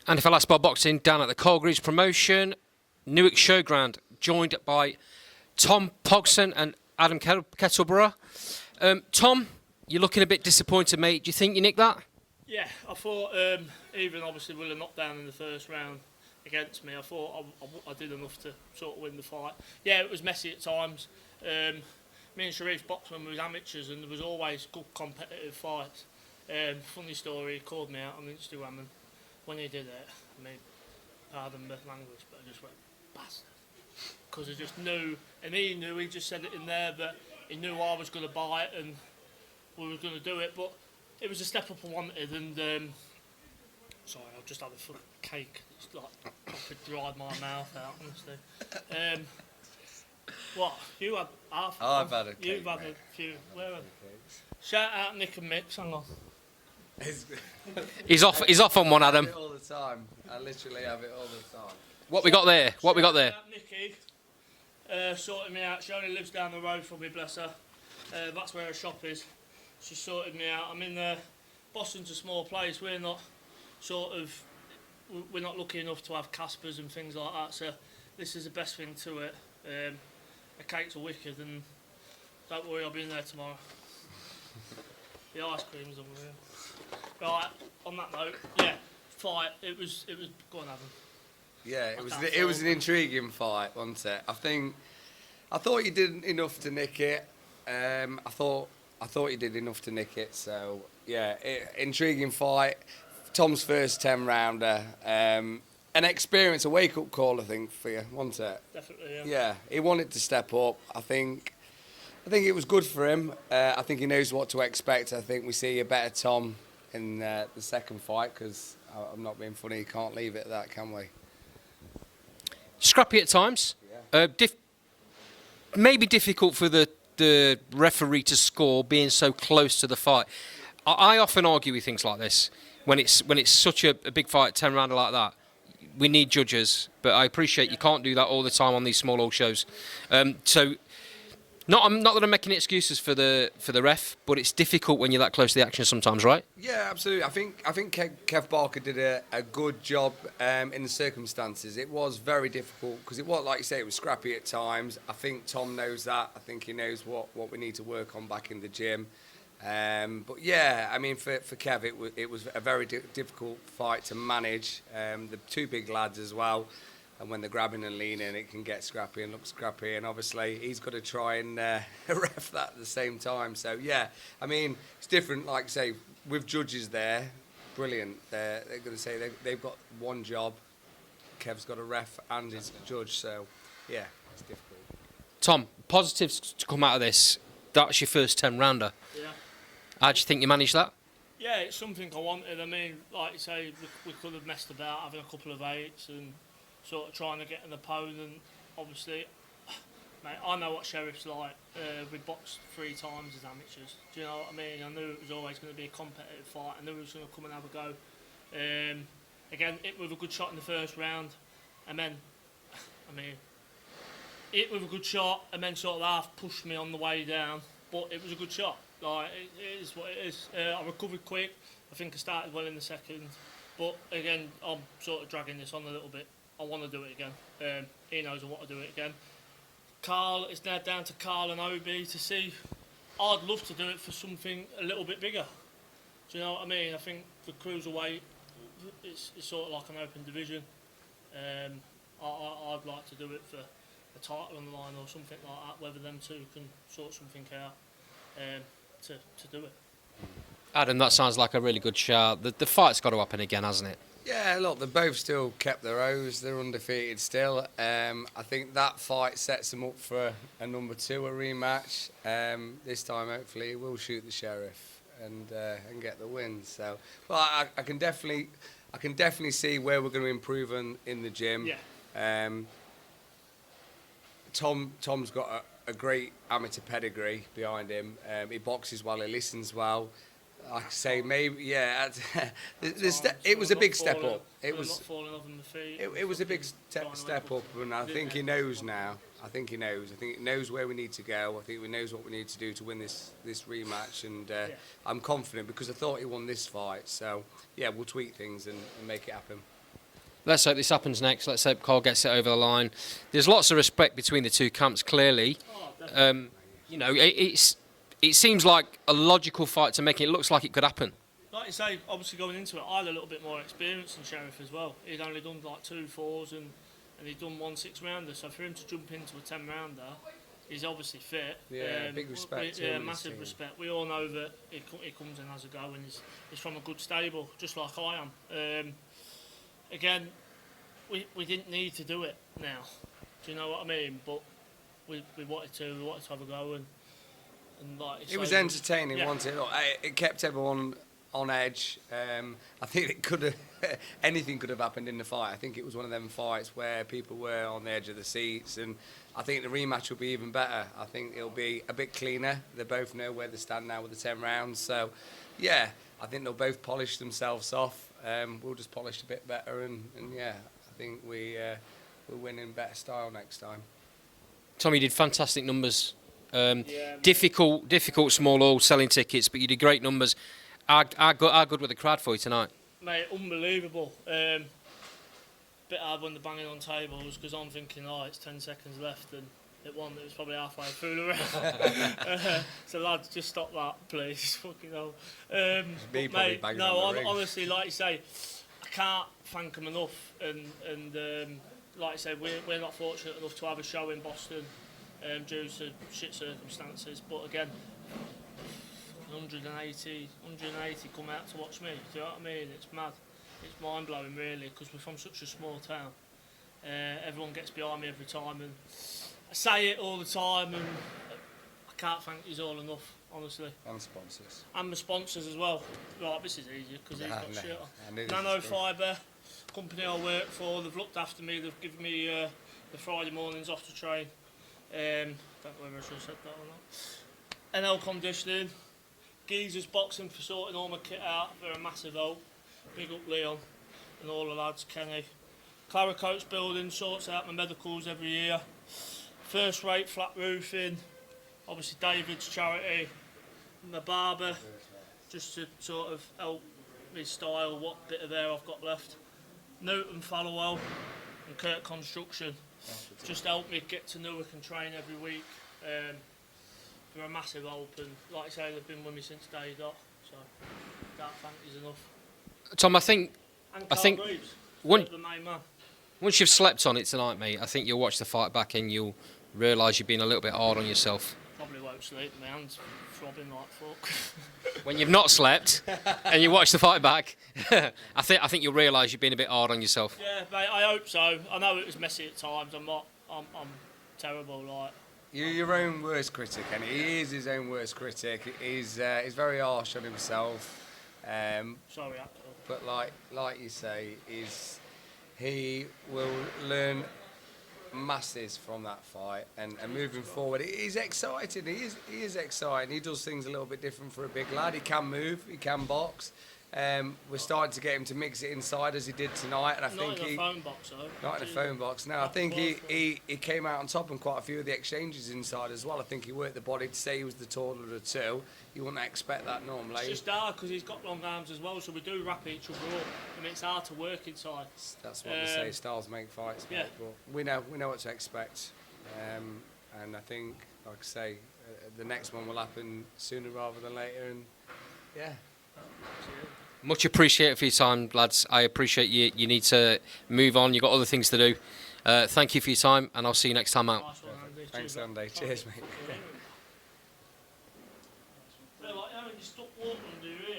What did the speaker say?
And if I last bar boxing down at the Calgary's promotion, Newark Showground, joined by Tom Pogson and Adam Kettleborough. Tom, you're looking a bit disappointed, mate. Do you think you nicked that? Yeah, I thought even obviously with a knockdown in the first round against me, I thought I did enough to sort of win the fight. Yeah, it was messy at times. Me and Sharif boxed when we was amateurs, and there was always good competitive fights. Funny story, he called me out on Instagram, and when he did it, I mean, pardon the language, but I just went, bastard. Because I just knew, and he knew, he just said it in there, that he knew I was going to buy it and we were going to do it, but it was a step up I wanted, and sorry, I'll just have a fucking cake. It's like proper dried my mouth out, honestly. What? You had half? Oh, I've had a cake. You've had mate. a few. Where are they? Shout out Nick and Mix. Hang on. He's off on one, I Adam. have it all the time. I literally have it all the time. What we got there? What we got there? Shout out Nikki, sorting me out. She only lives down the road from me, bless her. That's where her shop is. She sorted me out. I'm in Boston's a small place. We're not lucky enough to have Caspers and things like that. So this is the best thing to it. The cakes are wicked, and don't worry, I'll be in there tomorrow. The ice cream's unreal. Right, on that note, yeah, fight. It was. Go on, Adam. Yeah, it was an intriguing fight, wasn't it? I thought you did enough to nick it. I thought you did enough to nick it. So yeah, intriguing fight. Tom's first 10-rounder. An experience, a wake-up call, I think, for you, wasn't it? Definitely, yeah. Yeah, he wanted to step up. I think it was good for him. I think he knows what to expect. I think we see a better Tom in the second fight, because I'm not being funny. You can't leave it at that, can we? Scrappy at times. Yeah. Maybe difficult for the referee to score, being so close to the fight. I often argue with things like this when it's such a big fight, 10-rounder like that. We need judges, but I appreciate you can't do that all the time on these small old shows. So, not that I'm making excuses for the ref, but it's difficult when you're that close to the action sometimes, right? Yeah, absolutely. I think Kev Barker did a good job in the circumstances. It was very difficult because it was, like you say, it was scrappy at times. I think Tom knows that. I think he knows what we need to work on back in the gym. But yeah, I mean, for Kev, it was a very difficult fight to manage. The two big lads as well, and when they're grabbing and leaning, it can get scrappy and look scrappy. And obviously, he's got to try and ref that at the same time. So yeah, I mean, it's different. Like I say, with judges there, brilliant. They're going to say they've got one job. Kev's got a ref and his judge. So yeah, it's difficult. Tom, positives to come out of this. That's your first 10-rounder. Yeah. How do you think you managed that? Yeah, it's something I wanted. I mean, like you say, we could have messed about having a couple of eights and sort of trying to get an opponent. Obviously, mate, I know what Sheriff's like. We boxed 3 times as amateurs. Do you know what I mean? I knew it was always going to be a competitive fight. I knew he was going to come and have a go. Again, hit with a good shot in the first round, and then, I mean, hit with a good shot, and then sort of half pushed me on the way down. But it was a good shot. Like, it is what it is. I recovered quick. I think I started well in the second. But again, I'm sort of dragging this on a little bit. I want to do it again. He knows I want to do it again. Carl, it's now down to Carl and Obi to see. I'd love to do it for something a little bit bigger. Do you know what I mean? I think the cruiserweight, it's sort of like an open division. I'd like to do it for a title on the line or something like that, whether them two can sort something out. To do it. Adam, that sounds like a really good shout. The fight's got to happen again, hasn't it? Yeah, look, they've both still kept their O's. They're undefeated still. I think that fight sets them up for a number 2, a rematch. This time, hopefully, we'll shoot the Sheriff and get the win. So, well, I can definitely see where we're going to improve in the gym. Yeah. Tom's got a great amateur pedigree behind him. He boxes well, he listens well. Like I say, maybe, yeah. It was a big step up. It was a big step up, and I think he knows now. I think he knows where we need to go. I think he knows what we need to do to win this rematch, and I'm confident because I thought he won this fight. So yeah, we'll tweak things and make it happen. Let's hope this happens next. Let's hope Cole gets it over the line. There's lots of respect between the two camps, clearly. Oh, definitely. You know, it seems like a logical fight to make. It looks like it could happen. Like you say, obviously going into it, I had a little bit more experience than Sheriff as well. He'd only done like 2 4s and he'd done 1 6-rounder. So for him to jump into a 10-rounder, he's obviously fit. Yeah, big respect to him Yeah, and his massive team. respect. We all know that he comes in as a go and he's from a good stable, just like I am. Again, we didn't need to do it now. Do you know what I mean? But we wanted to have a go and like you It was say, entertaining, yeah. wasn't it? Look, it kept everyone on edge. I think it could have anything could have happened in the fight. I think it was one of them fights where people were on the edge of the seats, and I think the rematch will be even better. I think it'll be a bit cleaner. They both know where they stand now with the 10 rounds. So, yeah, I think they'll both polish themselves off. We'll just polish a bit better, and yeah, I think we'll win in better style next time. Tommy, you did fantastic numbers. Yeah, Difficult small hall selling tickets, but you did great numbers. How good were the crowd for you tonight? mate, unbelievable. Bit hard when they're banging on tables because I'm thinking, oh, it's 10 seconds left and it was probably halfway through the round. So lads, just stop that, please. Fucking hell. Me But, probably mate, banging no, on the ring. honestly, like you say, I can't thank them enough. And like I say, we're not fortunate enough to have a show in Boston due to shit circumstances. But again, 180 come out to watch me. Do you know what I mean? It's mad. It's mind blowing, really, because we're from such a small town. Everyone gets behind me every time, and I say it all the time, and I can't thank you all enough, honestly. And sponsors. And my sponsors as well. Right, this is easier because he's got No, shit I on. knew this Nano was good. Fibre, company I work for, they've looked after me, they've given me the Friday mornings off to train. Don't know whether I should have said that or not. NL Conditioning, Geezer's Boxing for sorting all my kit out, they're a massive help. Big up Leon and all the lads, Kenny. Claricoats Building sorts out my medicals every year. First rate flat roofing, obviously David's charity, my barber, just to sort of help me style what bit of hair I've got left. Newton Fallowell and Kirk Construction, just help me get to Newark and train every week. They're a massive help, and like I say, they've been with me since day dot, so can't thank you enough. Tom, I think And I Carl think Reeves, one- the main man. once you've slept on it tonight, mate, I think you'll watch the fight back and you'll realise you've been a little bit hard on yourself. Probably won't sleep, my hands throbbing like fuck. When you've not slept and you watch the fight back, I think you'll realise you've been a bit hard on yourself. Yeah, mate, I hope so. I know it was messy at times. I'm terrible. Like, You're your own worst critic, and he is his own worst critic. He's very harsh on himself. sorry, Axel. But like you say, he will learn masses from that fight, and moving forward, he's excited. He is excited. He does things a little bit different for a big lad. He can move, he can box. We're starting to get him to mix it inside as he did tonight, and I Not think in a phone box, though. not in a phone box. No, I think he came out on top in quite a few of the exchanges inside as well. I think he worked the body to say he was the taller of the two. You wouldn't expect that normally. It's just hard because he's got long arms as well, so we do wrap each other up, and it's hard to work inside. That's what they say. Styles make fights. yeah. Mate, but we know what to expect, and I think, like I say, the next one will happen sooner rather than later. And yeah, Much appreciated for your time, lads. I appreciate you. You need to move on. You've got other things to do. Thank you for your time, and I'll see you next time out. Nice one, Andy. thanks, Cheers, Andy. mate. Cheers, mate. They're like, oh, you stop walking, do you?